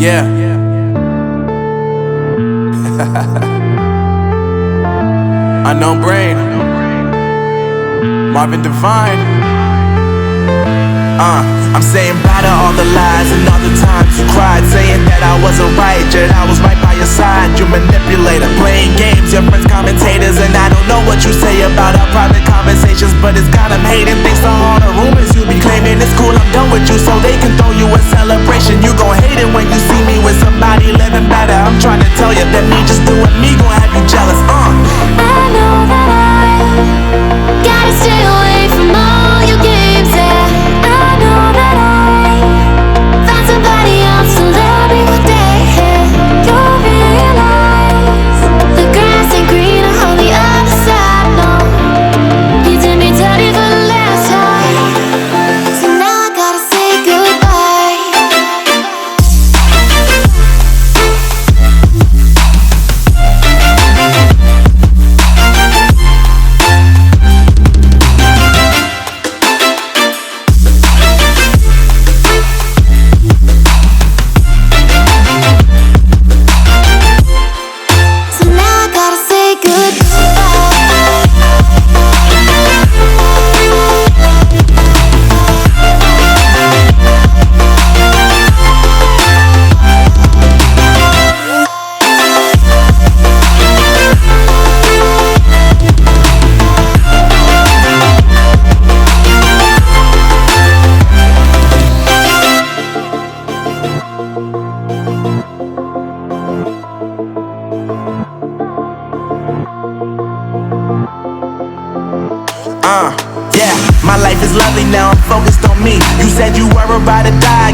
Yeah. Unknown Brain, Marvin Divine. I'm saying bye to all the lies and all the times you cried, saying that I wasn't right, yet I was right by your side. You manipulator, playing games, your friends commentators, and I don't know what you say about our private conversations, but it's got them hating. Thanks to all the rumors you be claiming. It's cool, I'm done with you, so they can throw you a celebration. You gon' hate it when you see me with somebody living better. I'm trying to tell you that me just doing me gon' have you jealous. I know that I gotta stay away from all your games, yeah. I know that I found somebody else to love me one day, yeah. You'll realize the grass ain't greener on the other side, no. You did me dirty for the last time, so now I gotta say goodbye. So now I gotta say Yeah, my life is lovely now, I'm focused on me. You said you were about to die.